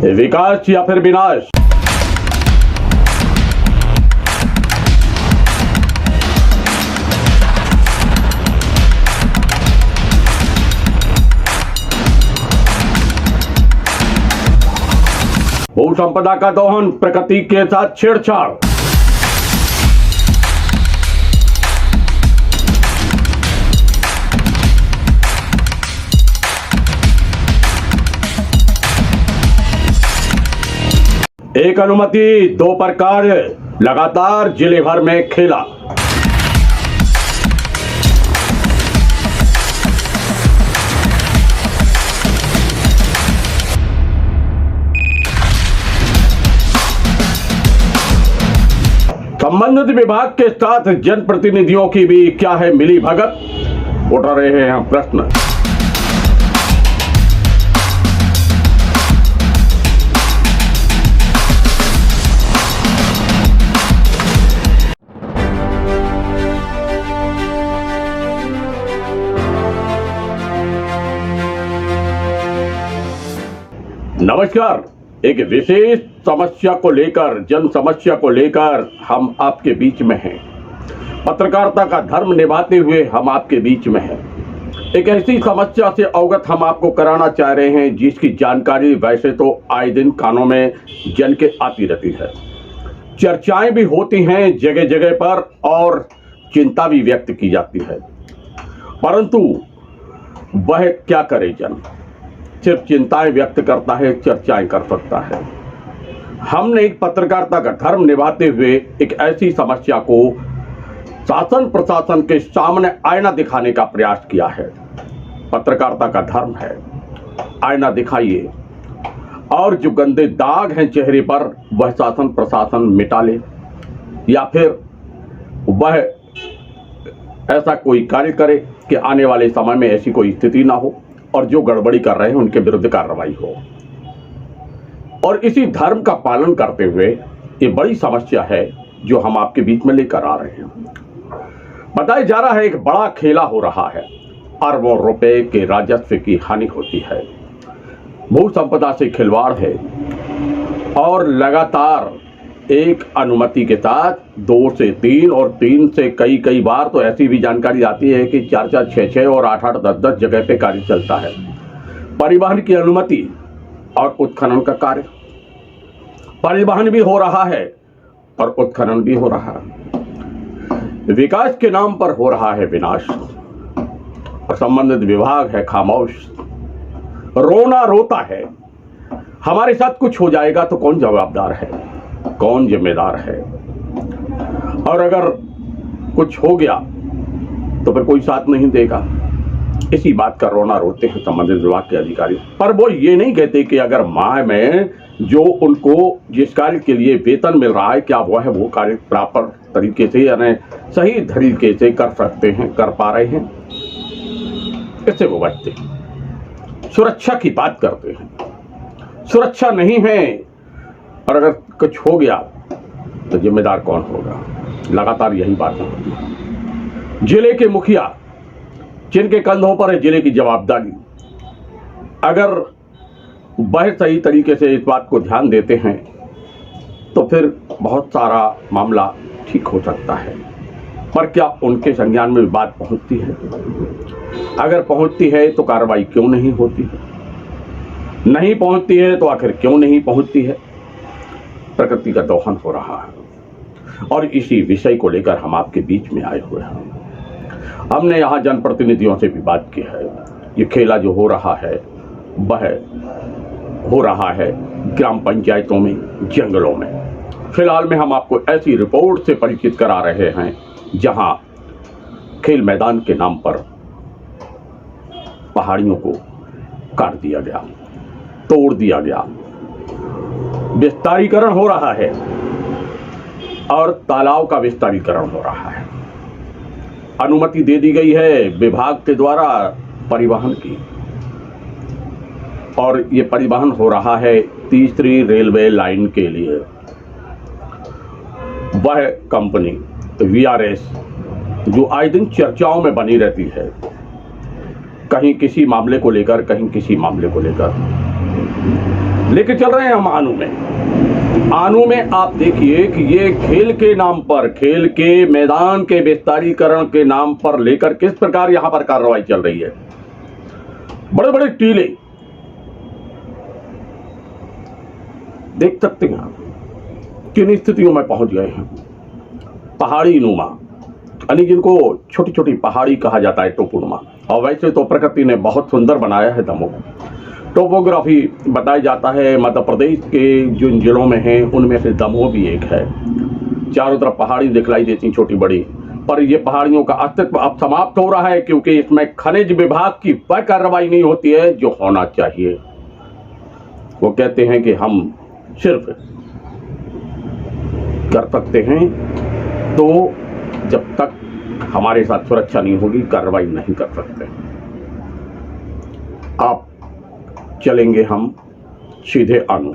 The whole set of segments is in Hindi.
विकास या फिर विनाश। भू संपदा का दोहन, प्रकृति के साथ छेड़छाड़। एक अनुमति, दो प्रकार, लगातार जिले भर में खेला। संबंधित विभाग के साथ जनप्रतिनिधियों की भी क्या है मिली भगत, उठ रहे हैं प्रश्न। नमस्कार। एक विशेष समस्या को लेकर, जन समस्या को लेकर हम आपके बीच में हैं। पत्रकारिता का धर्म निभाते हुए हम आपके बीच में हैं। एक ऐसी समस्या से अवगत हम आपको कराना चाह रहे हैं जिसकी जानकारी वैसे तो आए दिन कानों में जन के आती रहती है, चर्चाएं भी होती हैं जगह जगह पर और चिंता भी व्यक्त की जाती है, परंतु वह क्या करे जन? सिर्फ चिंताएं व्यक्त करता है, चर्चाएं कर सकता है। हमने एक पत्रकारिता का धर्म निभाते हुए एक ऐसी समस्या को शासन प्रशासन के सामने आईना दिखाने का प्रयास किया है। पत्रकारिता का धर्म है, आईना दिखाइए और जो गंदे दाग हैं चेहरे पर वह शासन प्रशासन मिटा ले, या फिर वह ऐसा कोई कार्य करे कि आने वाले समय में ऐसी कोई स्थिति ना हो और जो गड़बड़ी कर रहे हैं उनके विरुद्ध कार्रवाई हो। और इसी धर्म का पालन करते हुए ये बड़ी समस्या है जो हम आपके बीच में लेकर आ रहे हैं। बताया जा रहा है एक बड़ा खेला हो रहा है, अरबों रुपए के राजस्व की हानि होती है, भू संपदा से खिलवाड़ है और लगातार एक अनुमति के साथ 2 से 3 और 3 से कई बार तो ऐसी भी जानकारी आती है कि 4-4, 6-6 और 8-8, 10-10 जगह पे कार्य चलता है। परिवहन की अनुमति और उत्खनन का कार्य, परिवहन भी हो रहा है और उत्खनन भी हो रहा है। विकास के नाम पर हो रहा है विनाश और संबंधित विभाग है खामोश, रोना रोता है। हमारे साथ कुछ हो जाएगा तो कौन जवाबदार है, कौन जिम्मेदार है? और अगर कुछ हो गया तो फिर कोई साथ नहीं देगा। इसी बात का रोना रोते हैं संबंधित विभाग के अधिकारी। पर वो ये नहीं कहते कि अगर माह में जो उनको जिस कार्य के लिए वेतन मिल रहा है क्या वह वो कार्य प्रॉपर तरीके से यानी सही तरीके से कर सकते हैं, कर पा रहे हैं? इससे वो बचते हैं। सुरक्षा की बात करते हैं, सुरक्षा नहीं है और अगर कुछ हो गया तो जिम्मेदार कौन होगा? लगातार यही बातें होती हैं। जिले के मुखिया जिनके कंधों पर है जिले की जवाबदारी, अगर वह सही तरीके से इस बात को ध्यान देते हैं तो फिर बहुत सारा मामला ठीक हो सकता है। पर क्या उनके संज्ञान में बात पहुंचती है? अगर पहुंचती है तो कार्रवाई क्यों नहीं होती है? नहीं पहुंचती है तो आखिर क्यों नहीं पहुंचती है? प्रकृति का दोहन हो रहा है और इसी विषय को लेकर हम आपके बीच में आए हुए हैं। हमने यहाँ जनप्रतिनिधियों से भी बात की है। ये खेला जो हो रहा है वह हो रहा है ग्राम पंचायतों में, जंगलों में। फिलहाल में हम आपको ऐसी रिपोर्ट से परिचित करा रहे हैं जहां खेल मैदान के नाम पर पहाड़ियों को काट दिया गया, तोड़ दिया गया, विस्तारीकरण हो रहा है और तालाब का विस्तारीकरण हो रहा है। अनुमति दे दी गई है विभाग के द्वारा परिवहन की और ये परिवहन हो रहा है तीसरी रेलवे लाइन के लिए। वह कंपनी VRS जो आए दिन चर्चाओं में बनी रहती है, कहीं किसी मामले को लेकर, कहीं किसी मामले को लेकर, लेके चल रहे हैं हम आनू में। आनू में आप देखिए कि ये खेल के नाम पर, खेल के मैदान के विस्तारीकरण के नाम पर लेकर किस प्रकार यहां पर कार्रवाई चल रही है। बड़े बड़े टीले देख सकते हैं आप किन स्थितियों में पहुंच गए हैं। पहाड़ी नुमा, यानी जिनको छोटी छोटी पहाड़ी कहा जाता है, टोपोनुमा। और वैसे तो प्रकृति ने बहुत सुंदर बनाया है दमोह। टोपोग्राफी बताया जाता है मध्य प्रदेश के जिन जिलों में हैं उनमें से दमोह भी एक है। चारों तरफ पहाड़ी दिखलाई देती छोटी बड़ी, पर ये पहाड़ियों का अस्तित्व अब समाप्त हो रहा है क्योंकि इसमें खनिज विभाग की वह कार्रवाई नहीं होती है जो होना चाहिए। वो कहते हैं कि हम सिर्फ कर सकते हैं, तो जब तक हमारे साथ सुरक्षा नहीं होगी कार्रवाई नहीं कर सकते। आप चलेंगे हम सीधे आनू।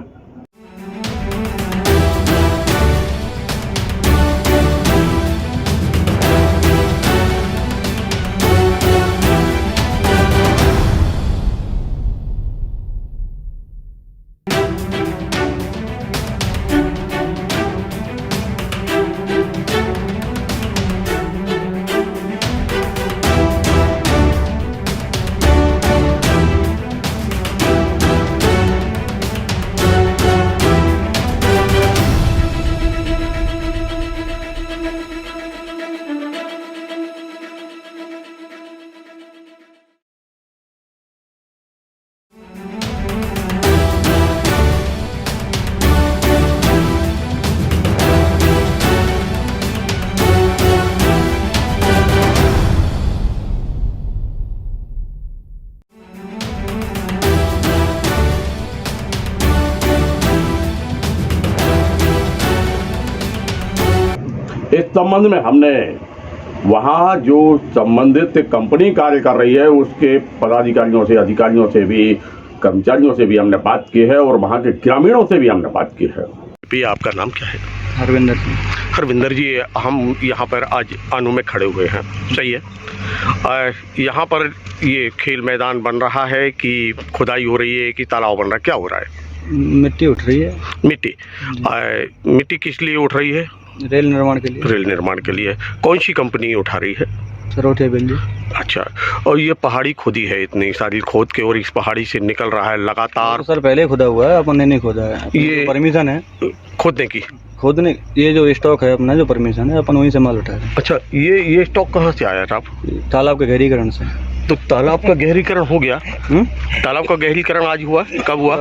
इस संबंध में हमने वहाँ जो संबंधित कंपनी कार्य कर रही है उसके पदाधिकारियों से, अधिकारियों से भी, कर्मचारियों से भी हमने बात की है और वहाँ के ग्रामीणों से भी हमने बात की है। भी आपका नाम क्या है? हरविंदर सिंह। हरविंदर जी, हम यहाँ पर आज आनू में खड़े हुए हैं, सही है? यहाँ पर ये खेल मैदान बन रहा है कि खुदाई हो रही है कि तालाब बन रहा है, क्या हो रहा है? मिट्टी उठ रही है। मिट्टी किस लिए उठ रही है? रेल निर्माण के लिए। रेल निर्माण के लिए। कौन सी कंपनी उठा रही है? सरोठिया बिल्ली। अच्छा, और ये पहाड़ी खुदी है इतनी सारी खोद के और इस पहाड़ी से निकल रहा है लगातार। तो सर पहले खुदा हुआ है, अपन ने नहीं खोदा है। ये परमिशन है खोदने की? खोदने, ये जो स्टॉक है अपना, जो परमिशन है, अपन वहीं से माल उठा रहे हैं। अच्छा, ये स्टॉक कहाँ से आया था? तालाब के गहरीकरण से। तो तालाब का गहरीकरण हो गया? तालाब का गहरीकरण आज हुआ? कब हुआ?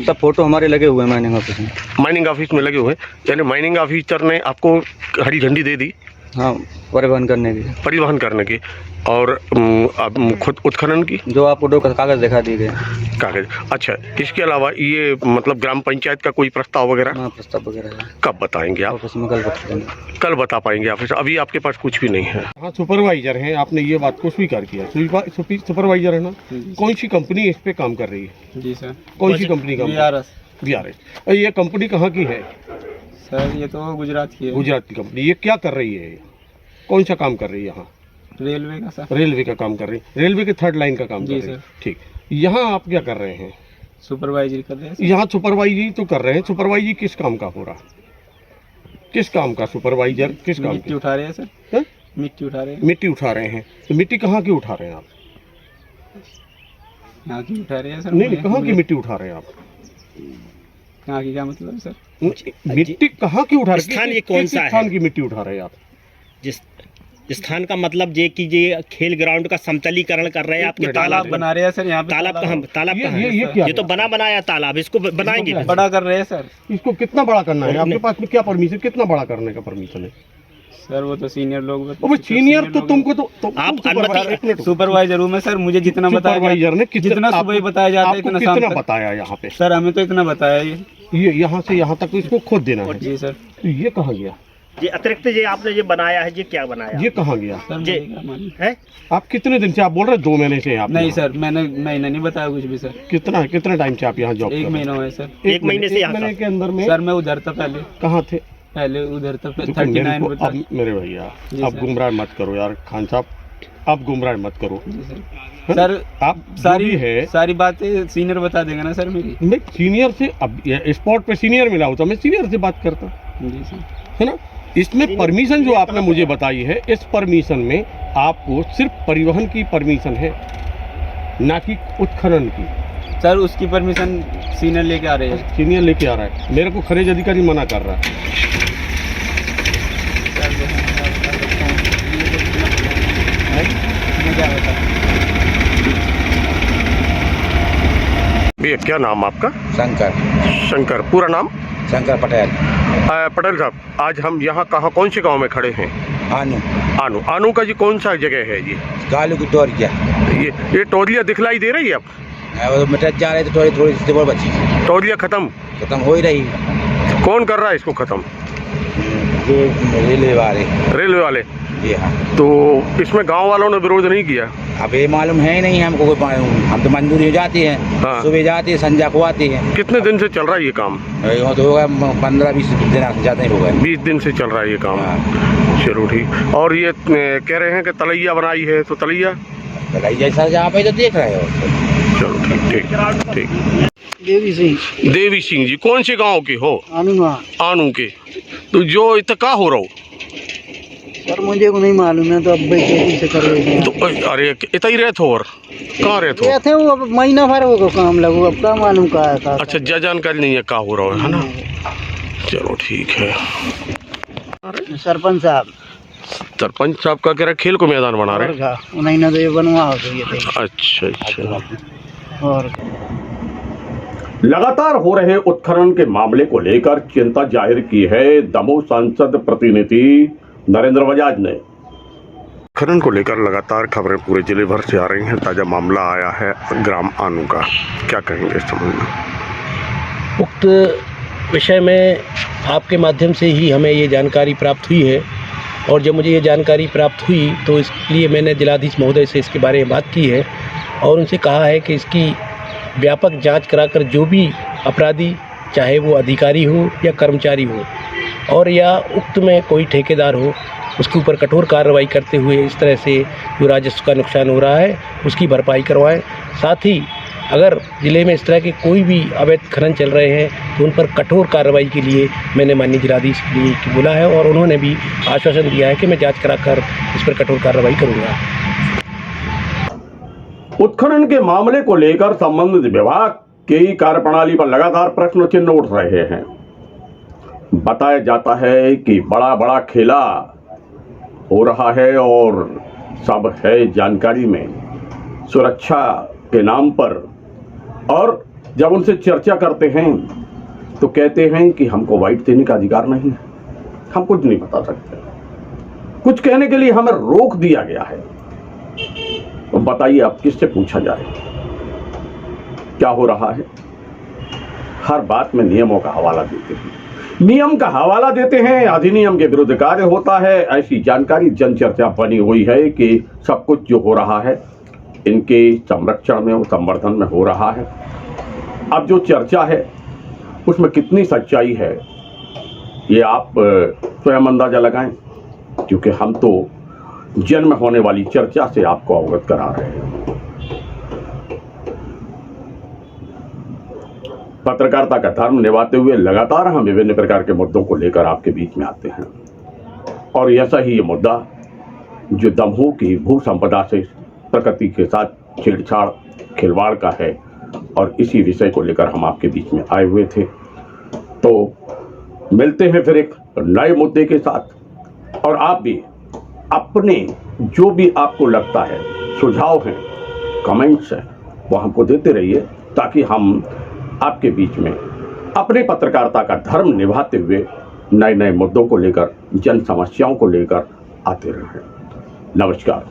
सब फोटो हमारे लगे हुए हैं माइनिंग ऑफिस में। माइनिंग ऑफिस में लगे हुए हैं, यानी माइनिंग ऑफिसर ने आपको हरी झंडी दे दी? हाँ, परिवहन करने की। परिवहन करने की। और अब खुद उत्खनन की? जो आपको दो कागज दिखा दिए गए। कागज? अच्छा, इसके अलावा ये मतलब ग्राम पंचायत का कोई प्रस्ताव वगैरह? हाँ, प्रस्ताव वगैरह है। कब बताएंगे आप? ऑफिस में कल बता देंगे। कल बता पाएंगे आप? अभी आपके पास कुछ भी नहीं है। हाँ, सुपरवाइजर हैं, आपने ये बात को स्वीकार किया। सुपरवाइजर है ना? कौन सी कंपनी इस पे काम कर रही है? जी सर। कौन सी कंपनी का? VRS। ये कंपनी कहाँ की है सर? ये तो गुजरात की है। गुजरात की कंपनी। ये क्या कर रही है? कौन सा काम कर रही है यहाँ? रेलवे का सर। रेलवे का काम कर रही है। रेलवे के थर्ड लाइन का काम कर रही है। ठीक। यहाँ आप क्या कर रहे हैं? सुपरवाइजरी कर रहे हैं। यहाँ सुपरवाइजरी तो कर रहे हैं। सुपरवाइजरी किस काम का हो रहा? किस काम का सुपरवाइजर? किस काम? मिट्टी उठा रहे हैं सर। मिट्टी उठा रहे हैं। मिट्टी उठा रहे हैं। तो मिट्टी कहाँ की उठा रहे हैं आप? यहाँ की उठा रहे हैं सर। नहीं, कहाँ की मिट्टी उठा रहे हैं आप? कहाँ की क्या मतलब है सर? मिट्टी कहाँ की उठा रहे हैं? स्थान ये कौन सा है? स्थान की मिट्टी उठा रहे हैं आप? जिस स्थान का मतलब ये कि ये खेल ग्राउंड का समतलीकरण कर रहे हैं आपके तालाब बना रहे हैं सर। यहाँ पे तालाब कहाँ? तालाब कहाँ? ये क्या? ये तो बना बनाया तालाब, इसको बनाएंगे। बड़ा कर रहे हैं सर। इसको कितना बड़ा करना है? आपके पास में क्या परमिशन, कितना बड़ा करने का परमिशन है? सर वो तो सीनियर लोग। वो सीनियर तो तुमको तो आप अनुमति सुपरवाइजर हूँ मैं सर। मुझे जितना बताया, सुपरवाइजर ने जितना सुबह बताया जाता है आपको कितना बताया यहाँ पे? सर हमें तो इतना बताया ये यहाँ से यहाँ तक इसको खोद देना है। जी सर। तो ये कहाँ गया? ये अतिरिक्त ये आपने ये बनाया है, ये क्या बनाया? ये कहाँ गया? सर है आप कितने दिन से, आप बोल रहे 2 महीने से आप? नहीं सर, मैंने महीना नहीं बताया कुछ भी सर। कितना टाइम से आप यहाँ जॉब? 1 महीना है सर। 1 महीने से? 1 महीने के अंदर में? सर मैं उधर था पहले। कहाँ थे? पहले उधर था। अब मेरे भैया, अब गुमराह मत करो यार खान साहब। आप गुमराह मत करो सर आप सारी जो भी है सारी बातें सीनियर बता देगा ना सर मेरी। मैं सीनियर से अब स्पॉट पे सीनियर मिला होता मैं सीनियर से बात करता जी सर। है ना। इसमें परमिशन जो आपने मुझे बताई है इस परमिशन में आपको सिर्फ परिवहन की परमिशन है ना कि उत्खनन की। सर उसकी परमिशन सीनियर लेके आ रहे हैं। सीनियर लेके आ रहा है मेरे को खनिज अधिकारी मना कर रहा है। मैं क्या बताऊं? भैया क्या नाम आपका? शंकर शंकर। पूरा नाम? शंकर पटेल। पटेल साहब आज हम यहाँ कहाँ कौन से गांव में खड़े हैं? आनू आनू। आनू का जी कौन सा जगह है ये? गालू की टोर किया ये टोलिया दिखलाई दे रही है अब? वो मिटा जा रहे थे थोड़ी थोड़ी सी और बची टोलिया खत्म खत्म हो ही रही। कौन कर रहा है इसको खत्म? ये रेलवे वाले। रेलवे वाले। जी हाँ। तो इसमें गांव वालों ने विरोध नहीं किया? अब ये मालूम है ही नहीं हमको कोई हम तो मजदूरी जाती है। हाँ। सुबह जाती है संजा को आती है। कितने दिन से चल रहा है ये काम? वो तो होगा 15-20 दिन ज़्यादा ही होगा। 20 दिन से चल रहा है ये काम। हाँ। चलो ठीक। और ये कह रहे हैं कि तलैया बनाई है तो तलैया जैसा जहाँ पे तो देख रहे हो। चलो ठीक ठीक ठीक। देवी सिंह देवी सिंह जी कौन से गांव के हो? आनूंगा। आनू के। तो जो इतना हो रहा हो? सर मुझे को नहीं मालूम है तो अब भाई खेती से कर रहे हैं। तो अरे इतना ही रहते हो और कहाँ रहते हो? थे वो अब महीना भर वो काम लगो अब क्या मालूम कहा है का। अच्छा जानकारी नहीं है कहाँ हो रहा है ना। चलो ठीक है। सरपंच साहब। सरपंच साहब का कह रहा है खेल को मैदान बना रहे हैं। उन्हीं ने तो ये बनवा ये थे। अच्छा अच्छा। और लगातार हो रहे उत्खनन के मामले को लेकर चिंता जाहिर की है दमोह सांसद प्रतिनिधि नरेंद्र बजाज ने। उत्खनन को लेकर लगातार खबरें पूरे जिले भर से आ रही हैं। ताजा मामला आया है ग्राम आनू का, क्या कहेंगे इस संबंध में? उक्त विषय में आपके माध्यम से ही हमें ये जानकारी प्राप्त हुई है और जब मुझे ये जानकारी प्राप्त हुई तो इसलिए मैंने जिलाधीश महोदय से इसके बारे में बात की है और उनसे कहा है कि इसकी व्यापक जांच कराकर जो भी अपराधी चाहे वो अधिकारी हो या कर्मचारी हो और या उक्त में कोई ठेकेदार हो उसके ऊपर कठोर कार्रवाई करते हुए इस तरह से जो राजस्व का नुकसान हो रहा है उसकी भरपाई करवाएं। साथ ही अगर ज़िले में इस तरह के कोई भी अवैध खनन चल रहे हैं तो उन पर कठोर कार्रवाई के लिए मैंने माननीय जिलाधीश के लिए बोला है और उन्होंने भी आश्वासन दिया है कि मैं जांच कराकर इस पर कठोर कार्रवाई करूँगा। उत्खनन के मामले को लेकर संबंधित विभाग की कार्यप्रणाली पर लगातार प्रश्न चिन्ह उठ रहे हैं। बताया जाता है कि बड़ा बड़ा खेला हो रहा है और सब है जानकारी में सुरक्षा के नाम पर, और जब उनसे चर्चा करते हैं तो कहते हैं कि हमको वाइट देने का अधिकार नहीं है, हम कुछ नहीं बता सकते, कुछ कहने के लिए हमें रोक दिया गया है। तो बताइए अब किससे पूछा जाए क्या हो रहा है? हर बात में नियमों का हवाला देते हैं, नियम का हवाला देते हैं, अधिनियम के विरुद्ध कार्य होता है। ऐसी जानकारी जनचर्चा बनी हुई है कि सब कुछ जो हो रहा है इनके संरक्षण में संवर्धन में हो रहा है। अब जो चर्चा है उसमें कितनी सच्चाई है ये आप स्वयं अंदाजा लगाएं, क्योंकि हम तो जन्म होने वाली चर्चा से आपको अवगत करा रहे हैं। पत्रकारिता का धर्म निभाते हुए लगातार हम विभिन्न प्रकार के मुद्दों को लेकर आपके बीच में आते हैं और ऐसा ही ये मुद्दा जो दमोह की भू संपदा से प्रकृति के साथ छेड़छाड़ खिलवाड़ का है और इसी विषय को लेकर हम आपके बीच में आए हुए थे। तो मिलते हैं फिर एक नए मुद्दे के साथ, और आप भी अपने जो भी आपको लगता है सुझाव हैं, कमेंट्स हैं, वो हमको देते रहिए ताकि हम आपके बीच में अपने पत्रकारिता का धर्म निभाते हुए नए नए मुद्दों को लेकर, जन समस्याओं को लेकर आते रहें। नमस्कार।